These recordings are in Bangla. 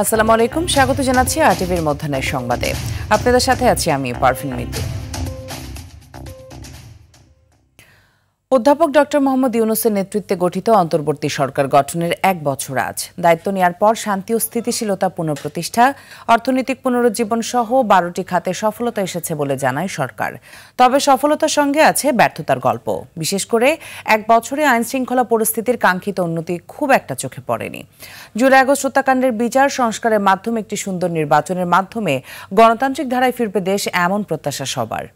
আসসালামু আলাইকুম, স্বাগত জানাচ্ছি আরটিভির মধ্যাহ্নের সংবাদে। আপনাদের সাথে আছি আমি পারভিন মিতু। অধ্যাপক ডক্টর মোহাম্মদ ইউনূসের নেতৃত্বে গঠিত অন্তর্বর্তী সরকার গঠনের 1 বছর আজ। দায়িত্ব নেওয়ার পর শান্তি ও স্থিতিশীলতা পুনঃপ্রতিষ্ঠা, অর্থনৈতিক পুনরুজ্জীবন সহ 12টি খাতে সফলতা এসেছে বলে জানায় সরকার। তবে সফলতার সঙ্গে আছে ব্যর্থতার গল্প। বিশেষ করে 1 বছরে আইনশৃঙ্খলা পরিস্থিতির কাঙ্ক্ষিত উন্নতি খুব একটা চোখে পড়েনি। জুলাই আগস্ট হত্যাকাণ্ডের বিচার সংস্কারের মাধ্যমে একটি সুন্দর নির্বাচনের মাধ্যমে গণতান্ত্রিক ধারায় ফিরবে দেশ, এমন প্রত্যাশা সবার।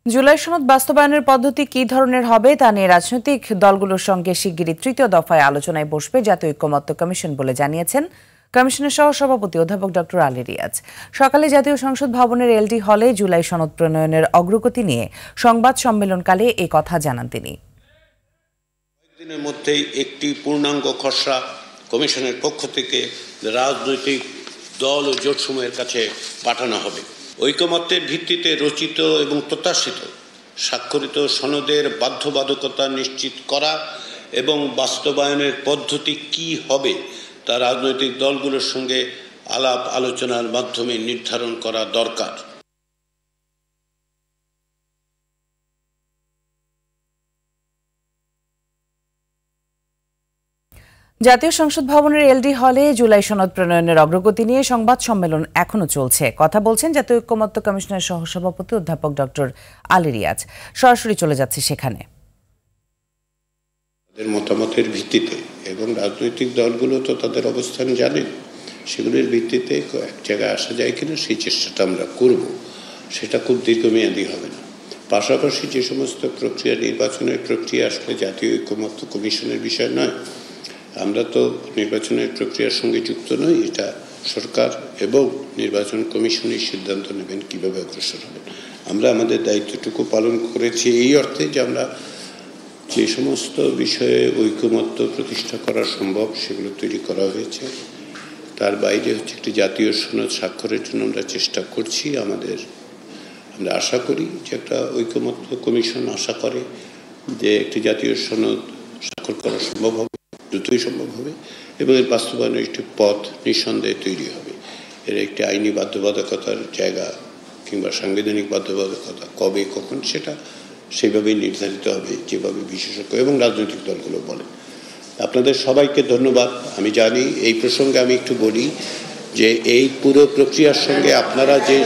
জুলাই সনদ বাস্তবায়নের পদ্ধতি কি ধরনের হবে তা নিয়ে রাজনৈতিক দলগুলোর সঙ্গে শিগগিরই 3য় দফায় আলোচনায় বসবে জাতীয় ঐকমত্য কমিশন বলে জানিয়েছেন কমিশনের সহসভাপতি অধ্যাপক ডক্টর আলী রিয়াজ। সকালে জাতীয় সংসদ ভবনের এলডি হলে জুলাই সনদ প্রণয়নের অগ্রগতি নিয়ে সংবাদ সম্মেলনকালে এই কথা জানান তিনি। কয়েকদিনের মধ্যেই একটি পূর্ণাঙ্গ খসড়া কমিশনের পক্ষ থেকে রাজনৈতিক দল ও জোটসমূহের কাছে পাঠানো হবে। ঐকমত্যের ভিত্তিতে রচিত এবং প্রত্যাশিত স্বাক্ষরিত সনদের বাধ্যবাধকতা নিশ্চিত করা এবং বাস্তবায়নের পদ্ধতি কি হবে তা রাজনৈতিক দলগুলোর সঙ্গে আলাপ আলোচনার মাধ্যমে নির্ধারণ করা দরকার। জাতীয় সংসদ ভবনের এলডি হলে জুলাই সনদ প্রণয়নের অগ্রগতি নিয়ে সংবাদ সম্মেলন এখনো চলছে। কথা বলছেন জাতীয় ঐকমত্য কমিশনের সহসভাপতি অধ্যাপক ডক্টর আলী রিয়াজ। সরাসরি চলে যাচ্ছে সেখানে। তাদের মতামতের ভিত্তিতে এবং রাজনৈতিক দলগুলো তো তাদের অবস্থান জানেন, সেগুলির ভিত্তিতে এক জায়গায় আসা যায় কিনা সেই চেষ্টাটা আমরা করব। সেটা খুব দীর্ঘমেয়াদী হবে না। পাশাপাশি যে সমস্ত প্রক্রিয়া, নির্বাচনের প্রক্রিয়া আসলে জাতীয় ঐকমত্য কমিশনের বিষয় নয়। আমরা তো নির্বাচনের প্রক্রিয়ার সঙ্গে যুক্ত নই। এটা সরকার এবং নির্বাচন কমিশনই সিদ্ধান্ত নেবেন কিভাবে অগ্রসর হবেন। আমরা আমাদের দায়িত্বটুকু পালন করেছি এই অর্থে যে আমরা যে সমস্ত বিষয়ে ঐকমত্য প্রতিষ্ঠা করা সম্ভব সেগুলো তৈরি করা হয়েছে। তার বাইরে হচ্ছে একটি জাতীয় সনদ স্বাক্ষরের জন্য আমরা চেষ্টা করছি। আমরা আশা করি যে একটা ঐকমত্য কমিশন আশা করে যে একটি জাতীয় সনদ স্বাক্ষর করা সম্ভব হবে, দ্রুতই সম্ভব হবে এবং এর বাস্তবায়নের একটি পথ নিঃসন্দেহে তৈরি হবে। এর একটি আইনি বাধ্যবাধকতার জায়গা কিংবা সাংবিধানিক বাধ্যবাধকতা কবে কখন সেটা সেইভাবেই নির্ধারিত হবে, যেভাবে বিশেষজ্ঞ এবং রাজনৈতিক দলগুলো বলে। আপনাদের সবাইকে ধন্যবাদ। আমি জানি এই প্রসঙ্গে আমি একটু বলি যে এই পুরো প্রক্রিয়ার সঙ্গে আপনারা যে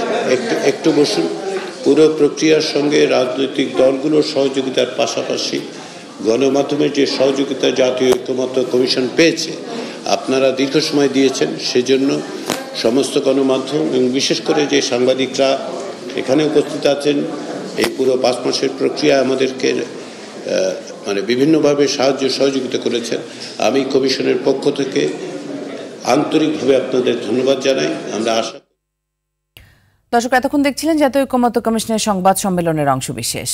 একটু বসুন, পুরো প্রক্রিয়ার সঙ্গে রাজনৈতিক দলগুলোর সহযোগিতার পাশাপাশি গণমাধ্যমের যে সহযোগিতা জাতীয় ঐকমত্য কমিশন পেয়েছে, আপনারা দীর্ঘ সময় দিয়েছেন, সেজন্য সমস্ত গণমাধ্যম এবং বিশেষ করে যে সাংবাদিকরা এখানে উপস্থিত আছেন, এই পুরো 5 মাসের প্রক্রিয়া আমাদেরকে বিভিন্নভাবে সাহায্য সহযোগিতা করেছেন। আমি কমিশনের পক্ষ থেকে আন্তরিকভাবে আপনাদের ধন্যবাদ জানাই। আমরা আশা। দর্শক, এতক্ষণ দেখছিলেন জাতীয় ঐকমত্য কমিশনের সংবাদ সম্মেলনের অংশবিশেষ।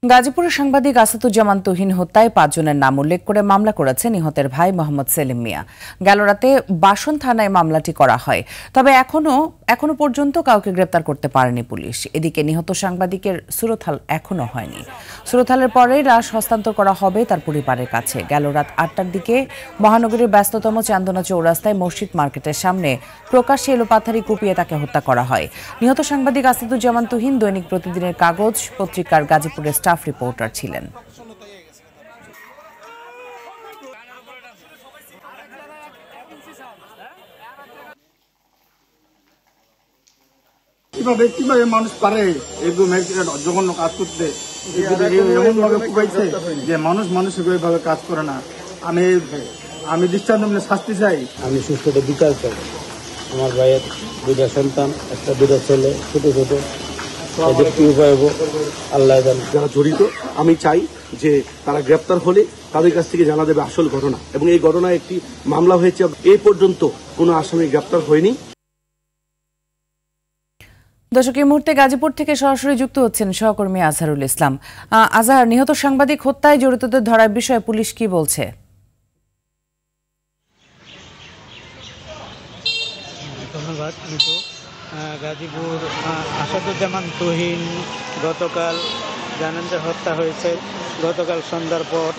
গাজীপুরের সাংবাদিক আসাদুজ্জামান তুহিন হত্যায় 5 জনের নাম উল্লেখ করে মামলা করেছে নিহতের ভাই মোহাম্মদ সেলিম মিয়া। গেল রাতে বাসন থানায় মামলাটি করা হয়, তবে এখনো পর্যন্ত কাউকে গ্রেপ্তার করতে পারেনি পুলিশ। এদিকে নিহত সাংবাদিকের সুরতহাল এখনো হয়নি। সুরতহালের পরেই লাশ হস্তান্তর করা হবে তার পরিবারের কাছে। গেল রাত 8টার দিকে মহানগরীর ব্যস্ততম চান্দনা চৌরাস্তায় মসজিদ মার্কেটের সামনে প্রকাশ্যে এলোপাথারি কুপিয়ে তাকে হত্যা করা হয়। নিহত সাংবাদিক আসাদুজ্জামান তুহিন দৈনিক প্রতিদিনের কাগজ পত্রিকার গাজীপুরের স্টাফ রিপোর্টার ছিলেন। কিভাবে মানুষ পারে এরকম জঘন্য কাজ করতে? এমন ভাবে কুপাইছে যে মানুষের ভাবে কাজ করে না। আমি দৃষ্টান্ত শাস্তি চাই। আমি সুস্থ বিচার চাই। আমার ভাইয়ের 2টা সন্তান, একটা 2টা ছেলে, ছোট কি উপায় আল্লাহ জানে। যারা জড়িত আমি চাই যে তারা গ্রেপ্তার হলে তাদের কাছ থেকে জানা দেবে আসল ঘটনা, এবং এই ঘটনায় একটি মামলা হয়েছে। এই পর্যন্ত কোনো আসামি গ্রেপ্তার হয়নি। দর্শক, এই মুহূর্তে গাজীপুর থেকে সরাসরি যুক্ত হচ্ছেন সহকর্মী আজহারুল ইসলাম। আজহার, নিহত সাংবাদিক হত্যায় জড়িতদের ধরার বিষয়ে পুলিশ কি বলছে? শোকান্বিত। গাজীপুর আসাদুজ্জামান তুহিন গতকাল জানেন যে হত্যা হয়েছে গতকাল সন্ধ্যার পর।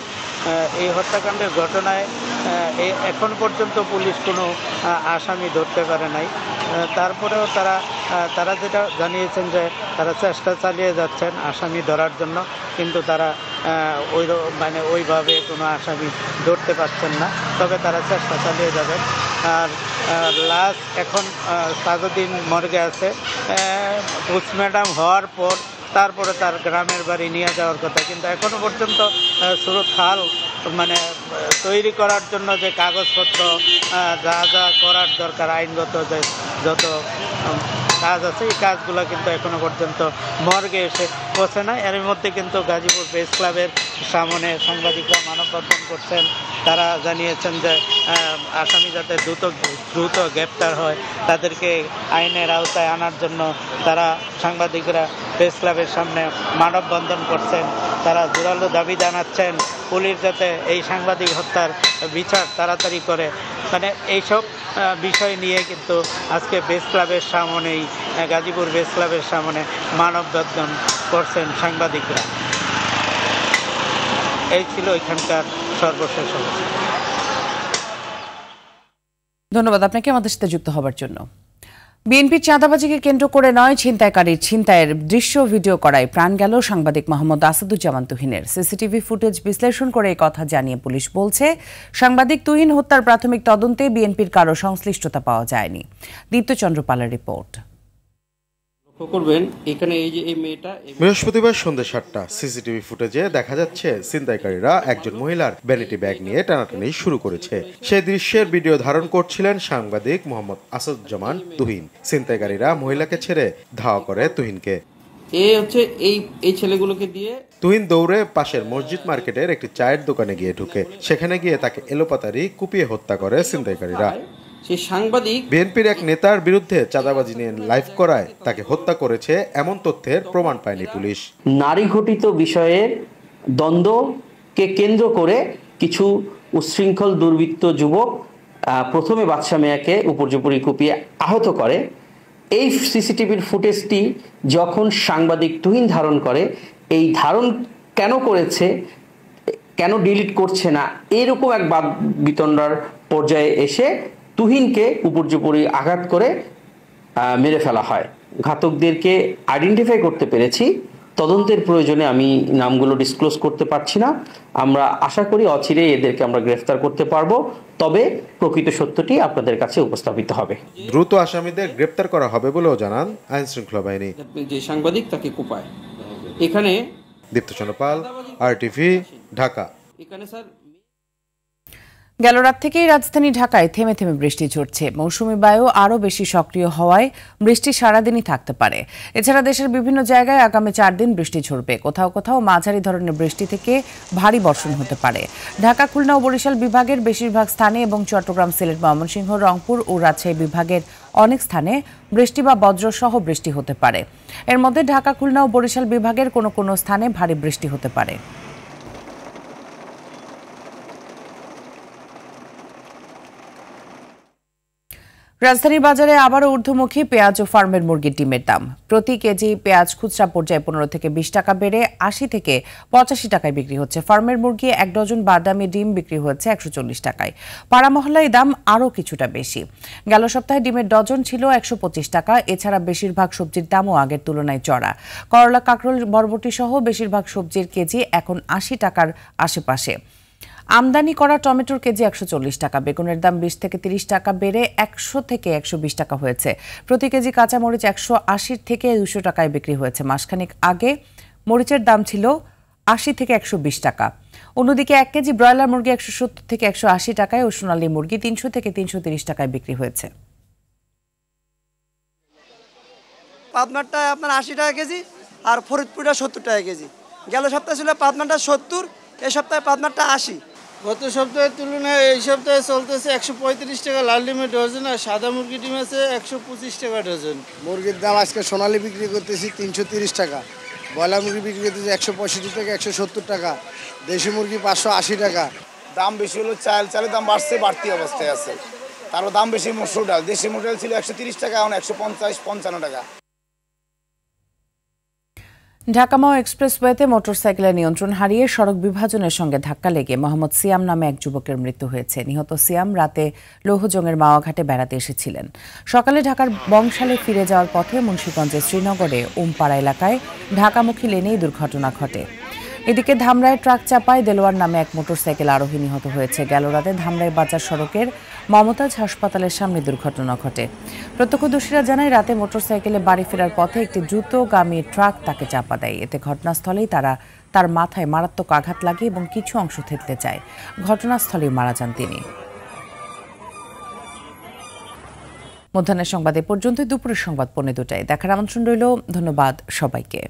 এই হত্যাকাণ্ডের ঘটনায় এখন পর্যন্ত পুলিশ কোনো আসামি ধরতে পারে নাই। তারপরেও তারা যেটা জানিয়েছেন যে তারা চেষ্টা চালিয়ে যাচ্ছেন আসামি ধরার জন্য, কিন্তু তারা ওইভাবে কোনো আসামি ধরতে পারছেন না। তবে তারা চেষ্টা চালিয়ে যাবেন। আর লাশ এখন সাজুদ্দিন মর্গে আছে। পোস্টমর্টম হওয়ার পর তারপরে তার গ্রামের বাড়ি নিয়ে যাওয়ার কথা, কিন্তু এখনো পর্যন্ত সুরত খাল তৈরি করার জন্য যে কাগজপত্র যা যা করার দরকার আইনগত যে যত কাজ আছে এই কাজগুলো কিন্তু এখনো পর্যন্ত মর্গে এসে পৌঁছে না। এর মধ্যে কিন্তু গাজীপুর প্রেস ক্লাবের সামনে সাংবাদিকরা মানববন্ধন করছেন। তারা জানিয়েছেন যে আসামি যাতে দ্রুত গ্রেপ্তার হয়, তাদেরকে আইনের আওতায় আনার জন্য তারা সাংবাদিকরা প্রেস ক্লাবের সামনে মানববন্ধন করছেন। তারা জোরালো দাবি জানাচ্ছেন পুলিশ যাতে এই সাংবাদিক হত্যার বিচার তাড়াতাড়ি করে। এইসব বিষয় নিয়ে কিন্তু আজকে প্রেস ক্লাবের সামনেই গাজীপুর প্রেস ক্লাবের সামনে মানববন্ধন করছেন সাংবাদিকরা। এই ছিল এখানকার সর্বশেষ অবস্থা। ধন্যবাদ আপনাকে আমাদের সাথে যুক্ত হবার জন্য। বিএনপির চাঁদাবাজিকে কেন্দ্র করে নয়, ছিনতাইকারীর ছিনতাইয়ের দৃশ্য ভিডিও করায় প্রাণ গেল সাংবাদিক মোহাম্মদ আসাদুজ্জামান তুহিনের। সিসিটিভি ফুটেজ বিশ্লেষণ করে এই কথা জানিয়ে পুলিশ বলছে, সাংবাদিক তুহিন হত্যার প্রাথমিক তদন্তে বিএনপির কারো সংশ্লিষ্টতা পাওয়া যায়নি। দীপ্তচন্দ্র পালের রিপোর্ট। বৃহস্পতিবার সন্ধ্যা 7টা সিসিটিভি ফুটেজে দেখা যাচ্ছে ছিনতাইকারীরা একজন মহিলার ভ্যানিটি ব্যাগ নিয়ে টানাটানি শুরু করেছে। সেই দৃশ্যের ভিডিও ধারণ করছিলেন সাংবাদিক মোহাম্মদ আসাদুজ্জামান তুহিন। ছিনতাইকারীরা মহিলাকে ছেড়ে ধাওয়া করে তুহিনকে। এই ছেলেগুলোকে দিয়ে তুহিন দৌড়ে পাশের মসজিদ মার্কেটের একটি চায়ের দোকানে গিয়ে ঢুকে। সেখানে গিয়ে তাকে এলোপাতাড়ি কুপিয়ে হত্যা করে ছিনতাইকারীরা। সেই সাংবাদিক বিএনপির এক নেতার বিরুদ্ধে চাঁদাবাজি নিয়ে লাইভ করায় তাকে হত্যা করেছে এমন তথ্যের প্রমাণ পায়নি পুলিশ। নারী ঘটিত বিষয়ের দ্বন্দ্বকে কেন্দ্র করে কিছু উচ্ছৃঙ্খল দুর্বৃত্ত যুবক প্রথমে বাদশা মিয়াকে উপর্যুপরি কুপিয়ে আহত করে। এই সিসিটিভির ফুটেজটি যখন সাংবাদিক তুহিন ধারণ করে, এই ধারণ কেন করেছে, কেন ডিলিট করছে না, এরকম এক বাদ বিতণ্ডার পর্যায়ে এসে তুহিনকে উপর্যুপরি আঘাত করে মেরে ফেলা হয়। ঘাতকদেরকে আইডেন্টিফাই করতে পেরেছি। তদন্তের প্রয়োজনে আমি নামগুলো ডিসক্লোজ করতে পারছি না। আমরা আশা করি অচিরেই এদেরকে আমরা গ্রেফতার করতে পারবো, তবে প্রকৃত সত্যটি আপনাদের কাছে উপস্থাপিত হবে। দ্রুত আসামিদের গ্রেফতার করা হবে বলেও জানান আইন শৃঙ্খলা বাহিনী। যে সাংবাদিক তাকে কোপায়। এখানে দীপ্তচন্দ্র পাল, আরটিভি, ঢাকা। এখানে স্যার গেল রাত থেকেই রাজধানী ঢাকায় থেমে থেমে বৃষ্টি ঝরছে। মৌসুমী বায়ু আরও বেশি সক্রিয় হওয়ায় বৃষ্টি সারাদিনই থাকতে পারে। এছাড়া দেশের বিভিন্ন জায়গায় আগামী 4 দিন বৃষ্টি ঝরবে। কোথাও কোথাও মাঝারি ধরনের বৃষ্টি থেকে ভারী বর্ষণ হতে পারে। ঢাকা, খুলনা ও বরিশাল বিভাগের বেশিরভাগ স্থানে এবং চট্টগ্রাম, সিলেট, ময়মনসিংহ, রংপুর ও রাজশাহী বিভাগের অনেক স্থানে বৃষ্টি বা বজ্রসহ বৃষ্টি হতে পারে। এর মধ্যে ঢাকা, খুলনা ও বরিশাল বিভাগের কোনো কোনো স্থানে ভারী বৃষ্টি হতে পারে। রাজধানীর বাজারে আবারও ঊর্ধ্বমুখী পেঁয়াজ ও ফার্মের মুরগির ডিমের দাম। প্রতি কেজি পেঁয়াজ খুচরা পর্যায়ে 15 থেকে 20 টাকা বেড়ে 80 থেকে 85 টাকায় বিক্রি হচ্ছে। ফার্মের মুরগি 1 ডজন বাদামি ডিম বিক্রি হচ্ছে 140 টাকায়। পাড়া মহল্লায় দাম আরও কিছুটা বেশি। গেল সপ্তাহে ডিমের ডজন ছিল 125 টাকা। এছাড়া বেশিরভাগ সবজির দামও আগের তুলনায় চড়া। করলা, কাঁকরোল, বরবটি সহ বেশিরভাগ সবজির কেজি এখন 80 টাকার আশেপাশে। আমদানি করা টমেটোর কেজি 140 টাকা। বেগুনের দাম 20 থেকে 30 টাকা বেড়ে 100 থেকে 120 টাকা হয়েছে। প্রতি কেজি কাঁচামরিচ 180 থেকে 200 টাকায় বিক্রি হয়েছে। মাসখানেক আগে মরিচের দাম ছিল 80 থেকে 120 টাকা। অন্যদিকে 1 কেজি ব্রয়লার মুরগি 170 থেকে 180 টাকায় ও সোনালী মুরগি 300 থেকে 330 টাকায় বিক্রি হয়েছে। পাবনারটা আপনার 80 টাকা কেজি আর ফরিদপুরটা 70 টাকা কেজি। গেল সপ্তাহে ছিল পাবনারটা 70, এই সপ্তাহে পাবনারটা 80। গত সপ্তাহের তুলনায় এই সপ্তাহে চলতেছে 135 টাকা লাল ডিমের ডজন, আর সাদা মুরগি ডিম আছে 125 টাকা ডজন। মুরগির দাম আজকে সোনালী বিক্রি করতেছি 330 টাকা, ব্রয়লার মুরগি বিক্রি করতেছি 165 টাকা, 170 টাকা, দেশি মুরগি 580 টাকা। দাম বেশি হলো, চালের দাম বাড়ছে, বাড়তি অবস্থায় আছে। তারও দাম বেশি মসুর ডাল। দেশি মসুর ডাল ছিল 130 টাকা, এখন 150-55 টাকা। ঢাকা-মাও এক্সপ্রেসওয়েতে মোটরসাইকেলের নিয়ন্ত্রণ হারিয়ে সড়ক বিভাজনের সঙ্গে ধাক্কা লেগে মোহাম্মদ সিয়াম নামে এক যুবকের মৃত্যু হয়েছে। নিহত সিয়াম রাতে লৌহজংয়ের মাওয়াঘাটে বেড়াতে এসেছিলেন। সকালে ঢাকার বংশালে ফিরে যাওয়ার পথে মুন্সিগঞ্জের শ্রীনগরে ওমপাড়া এলাকায় ঢাকামুখী লেনেই দুর্ঘটনা ঘটে। এদিকে ধামরায় ট্রাক চাপায় দেলোয়ার নামে এক মোটরসাইকেল আরোহী নিহত হয়েছে। গেল রাতে ধামরাই বাজার সড়কের মমতাজ হাসপাতালের সামনে দুর্ঘটনা ঘটে। প্রত্যক্ষদর্শীরা জানায় রাতে মোটরসাইকেলে বাড়ি ফেরার পথে একটি দ্রুতগামী ট্রাক তাকে চাপা দেয়। এতে ঘটনাস্থলেই তার মাথায় মারাত্মক আঘাত লাগে এবং কিছু অংশ থেতলে যায়। ঘটনাস্থলেই মারা যান তিনি। মধ্যাহ্নের সংবাদ এ পর্যন্তই। দুপুরের সংবাদ 2:45। দেখার আমন্ত্রণ রইল। ধন্যবাদ সবাইকে।